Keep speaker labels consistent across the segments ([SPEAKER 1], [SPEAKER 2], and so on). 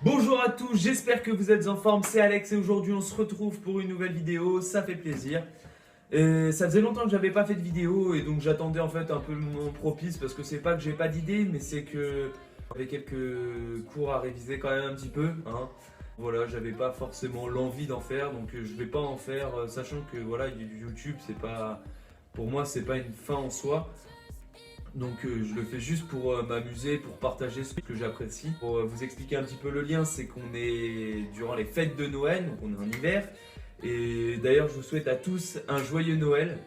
[SPEAKER 1] Bonjour à tous, j'espère que vous êtes en forme, c'est Alex et aujourd'hui on se retrouve pour une nouvelle vidéo, ça fait plaisir. Ça faisait longtemps que j'avais pas fait de vidéo et donc j'attendais en fait un peu le moment propice parce que c'est pas que j'ai pas d'idée mais c'est que j'avais quelques cours à réviser quand même un petit peu, hein. Voilà, j'avais pas forcément l'envie d'en faire donc je vais pas en faire sachant que voilà, YouTube c'est pas, pour moi c'est pas une fin en soi. Donc je le fais juste pour m'amuser, pour partager ce que j'apprécie. Pour vous expliquer un petit peu le lien, c'est qu'on est durant les fêtes de Noël, donc on est en hiver. Et d'ailleurs, je vous souhaite à tous un joyeux Noël.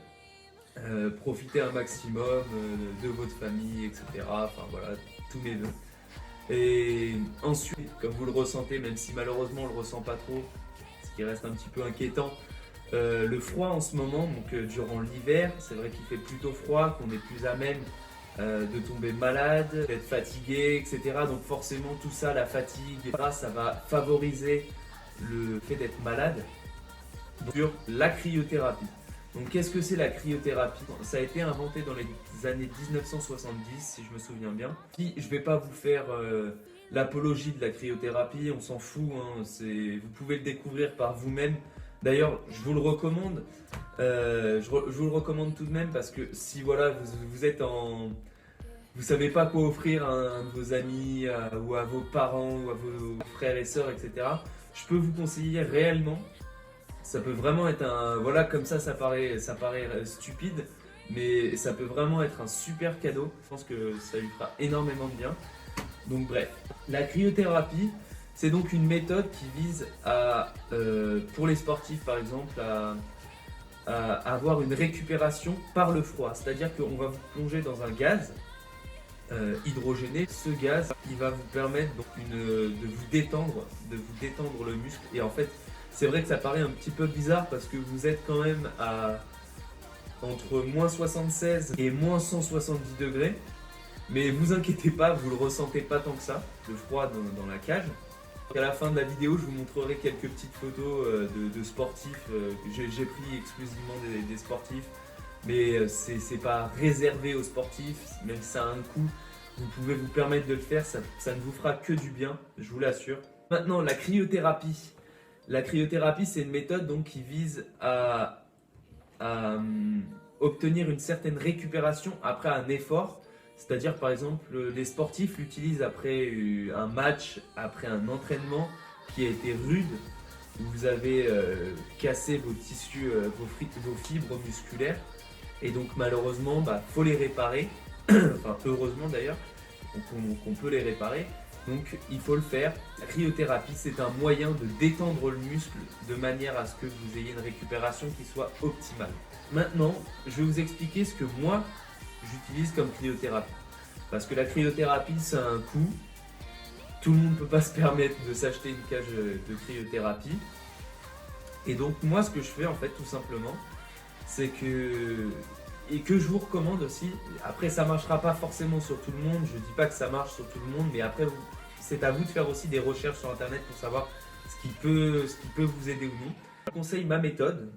[SPEAKER 1] Profitez un maximum de votre famille, etc. Enfin voilà, tous mes vœux. Et ensuite, comme vous le ressentez, même si malheureusement on le ressent pas trop, ce qui reste un petit peu inquiétant, le froid en ce moment, donc durant l'hiver, c'est vrai qu'il fait plutôt froid, qu'on est plus à même de tomber malade, d'être fatigué, etc. Donc forcément tout ça, la fatigue, ça va favoriser le fait d'être malade. Donc, sur la cryothérapie. Donc qu'est-ce que c'est la cryothérapie? Ça a été inventé dans les années 1970 si je me souviens bien. Je ne vais pas vous faire l'apologie de la cryothérapie, on s'en fout, hein, vous pouvez le découvrir par vous-même. D'ailleurs, je vous le recommande. Je vous le recommande tout de même parce que si voilà, vous êtes en, vous savez pas quoi offrir à un de vos amis ou à vos parents ou à vos frères et sœurs, etc. Je peux vous conseiller réellement. Ça peut vraiment être un, voilà, comme ça paraît stupide, mais ça peut vraiment être un super cadeau. Je pense que ça lui fera énormément de bien. Donc bref, la cryothérapie, c'est donc une méthode qui vise à, pour les sportifs par exemple, à avoir une récupération par le froid. C'est-à-dire qu'on va vous plonger dans un gaz hydrogéné. Ce gaz, il va vous permettre donc de vous détendre le muscle. Et en fait, c'est vrai que ça paraît un petit peu bizarre parce que vous êtes quand même à entre moins 76 et moins 170 degrés. Mais vous inquiétez pas, vous le ressentez pas tant que ça, le froid dans la cage. À la fin de la vidéo, je vous montrerai quelques petites photos de sportifs. J'ai pris exclusivement des sportifs, mais c'est pas réservé aux sportifs, même si ça a un coût. Vous pouvez vous permettre de le faire, ça ne vous fera que du bien, je vous l'assure. Maintenant, la cryothérapie. La cryothérapie, c'est une méthode donc, qui vise à obtenir une certaine récupération après un effort. C'est-à-dire, par exemple, les sportifs l'utilisent après un match, après un entraînement qui a été rude, où vous avez cassé vos tissus, vos fibres musculaires. Et donc, malheureusement, faut les réparer. Enfin, heureusement d'ailleurs, qu'on peut les réparer. Donc, il faut le faire. La cryothérapie, c'est un moyen de détendre le muscle de manière à ce que vous ayez une récupération qui soit optimale. Maintenant, je vais vous expliquer ce que moi, j'utilise comme cryothérapie. Parce que la cryothérapie, ça a un coût. Tout le monde ne peut pas se permettre de s'acheter une cage de cryothérapie. Et donc, moi, ce que je fais, en fait, tout simplement, c'est que, et que je vous recommande aussi, après ça marchera pas forcément sur tout le monde, je dis pas que ça marche sur tout le monde, mais après c'est à vous de faire aussi des recherches sur internet pour savoir ce qui peut vous aider ou non. Je vous conseille ma méthode,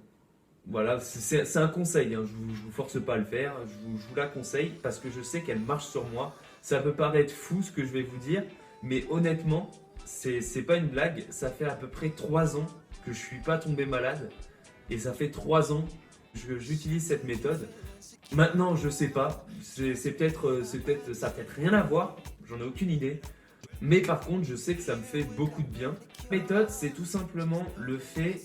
[SPEAKER 1] voilà, c'est un conseil, hein, je vous force pas à le faire, je vous la conseille parce que je sais qu'elle marche sur moi. Ça peut paraître fou ce que je vais vous dire, mais honnêtement, c'est pas une blague, ça fait à peu près 3 ans que je suis pas tombé malade et ça fait 3 ans j'utilise cette méthode. Maintenant, je sais pas, ça a peut-être rien à voir, j'en ai aucune idée. Mais par contre, je sais que ça me fait beaucoup de bien. La méthode, c'est tout simplement le fait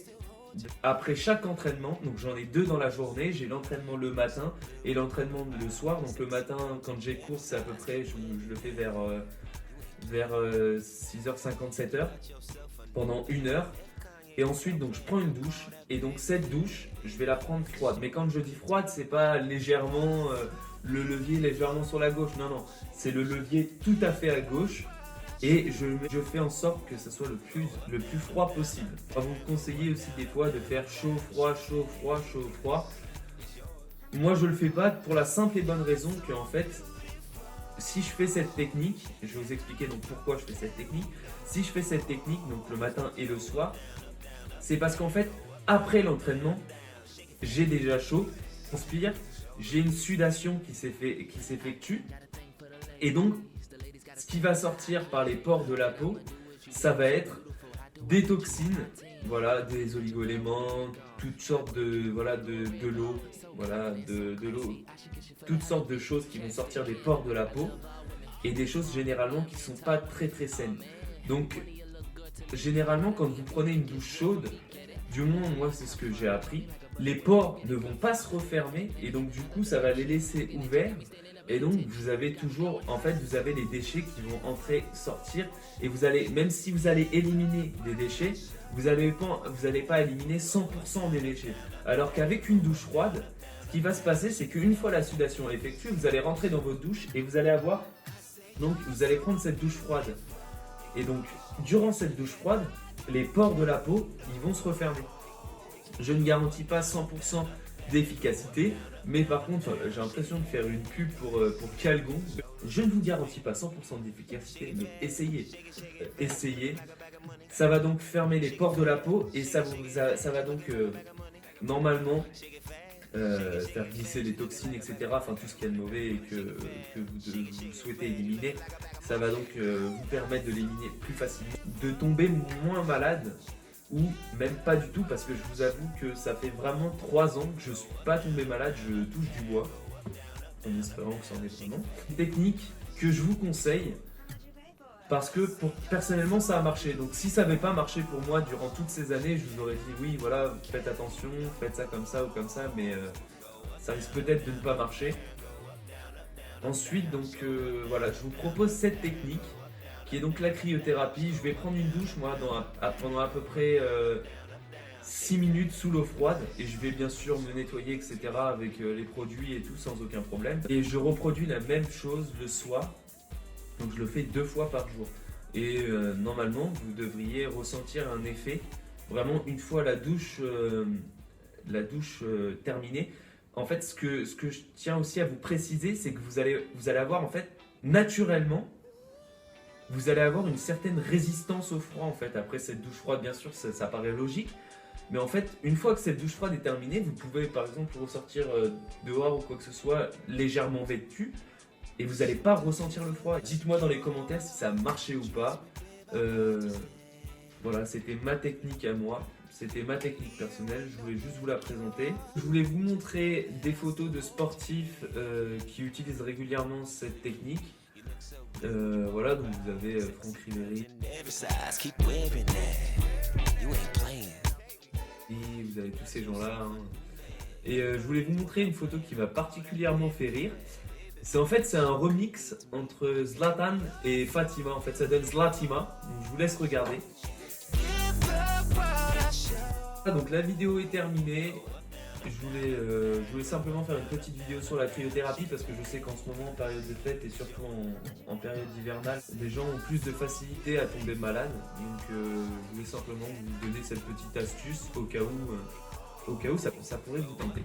[SPEAKER 1] après chaque entraînement. Donc j'en ai 2 dans la journée. J'ai l'entraînement le matin et l'entraînement le soir. Donc le matin, quand j'ai cours, c'est à peu près, je le fais vers 6h50, 7h pendant 1 heure. Et ensuite, donc, je prends une douche. Et donc, cette douche, je vais la prendre froide. Mais quand je dis froide, c'est pas légèrement le levier légèrement sur la gauche. Non, non. C'est le levier tout à fait à gauche. Et je fais en sorte que ce soit le plus froid possible. On va vous conseiller aussi des fois de faire chaud, froid, chaud, froid, chaud, froid. Moi, je le fais pas pour la simple et bonne raison que, en fait, si je fais cette technique, je vais vous expliquer donc pourquoi je fais cette technique. Si je fais cette technique, donc le matin et le soir, c'est parce qu'en fait, après l'entraînement, j'ai déjà chaud, je transpire, j'ai une sudation qui s'effectue. Et donc, ce qui va sortir par les pores de la peau ça va être des toxines, voilà, des oligo-éléments, toutes sortes de, voilà, de l'eau, voilà, de l'eau, toutes sortes de choses qui vont sortir des pores de la peau et des choses généralement qui sont pas très très saines. Donc généralement quand vous prenez une douche chaude, du moins moi c'est ce que j'ai appris, les pores ne vont pas se refermer et donc du coup ça va les laisser ouverts et donc vous avez toujours, en fait vous avez les déchets qui vont entrer, sortir et vous allez, même si vous allez éliminer des déchets, vous n'allez pas éliminer 100% des déchets. Alors qu'avec une douche froide, ce qui va se passer c'est qu'une fois la sudation effectuée, vous allez rentrer dans votre douche et vous allez avoir, donc vous allez prendre cette douche froide. Et donc, durant cette douche froide, les pores de la peau, ils vont se refermer. Je ne garantis pas 100% d'efficacité, mais par contre, j'ai l'impression de faire une pub pour Calgon. Je ne vous garantis pas 100% d'efficacité, mais essayez. Essayez. Ça va donc fermer les pores de la peau et ça va donc normalement faire glisser les toxines, etc. Enfin tout ce qu'il y a de mauvais et que vous souhaitez éliminer. Ça va donc vous permettre de l'éliminer plus facilement, de tomber moins malade ou même pas du tout parce que je vous avoue que ça fait vraiment 3 ans que je ne suis pas tombé malade, je touche du bois en espérant que ça en est vraiment. Une technique que je vous conseille parce que personnellement ça a marché. Donc si ça n'avait pas marché pour moi durant toutes ces années, je vous aurais dit oui voilà, faites attention, faites ça comme ça ou comme ça, mais ça risque peut-être de ne pas marcher. Ensuite donc voilà, je vous propose cette technique qui est donc la cryothérapie. Je vais prendre une douche moi pendant à peu près 6 minutes sous l'eau froide et je vais bien sûr me nettoyer etc. avec les produits et tout sans aucun problème. Et je reproduis la même chose le soir. Donc je le fais 2 fois par jour. Et normalement, vous devriez ressentir un effet vraiment une fois la douche terminée. En fait, ce que je tiens aussi à vous préciser, c'est que vous allez avoir en fait, naturellement, vous allez avoir une certaine résistance au froid en fait. Après cette douche froide, bien sûr, ça paraît logique. Mais en fait, une fois que cette douche froide est terminée, vous pouvez par exemple ressortir dehors ou quoi que ce soit légèrement vêtu. Et vous n'allez pas ressentir le froid. Dites-moi dans les commentaires si ça a marché ou pas. Voilà, c'était ma technique à moi. C'était ma technique personnelle. Je voulais juste vous la présenter. Je voulais vous montrer des photos de sportifs qui utilisent régulièrement cette technique. Voilà, donc vous avez Franck Ribéry. Et vous avez tous ces gens-là. Hein. Et je voulais vous montrer une photo qui m'a particulièrement fait rire. C'est un remix entre Zlatan et Fatima. En fait, ça donne Zlatima. Donc, je vous laisse regarder. Donc la vidéo est terminée. Je voulais simplement faire une petite vidéo sur la cryothérapie parce que je sais qu'en ce moment, en période de fête et surtout en période hivernale, les gens ont plus de facilité à tomber malades. Donc je voulais simplement vous donner cette petite astuce au cas où ça pourrait vous tenter.